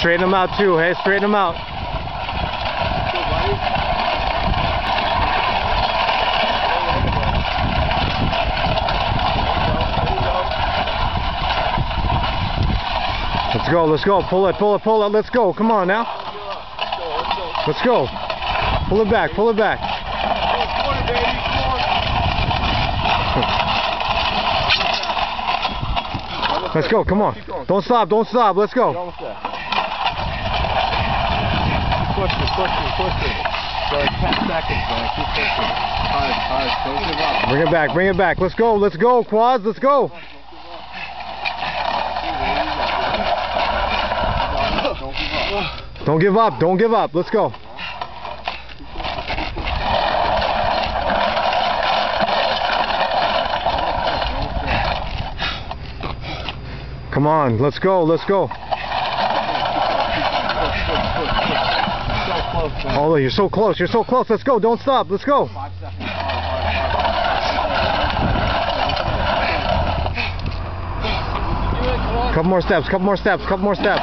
Straighten them out too, hey? Straighten them out. Let's go, let's go. Pull it, pull it, pull it. Let's go. Come on now. Let's go. Pull it back, pull it back. Let's go, come on. Don't stop, don't stop. Let's go. Push it, push it, push it. So 10 seconds, man. Keep pushing. Hard, don't give up. Bring it back, bring it back. Let's go, quads, let's go. Don't give up, don't give up. Let's go. Come on, let's go, let's go. Oh, you're so close, you're so close. Let's go, don't stop, let's go. Couple more steps, couple more steps, couple more steps.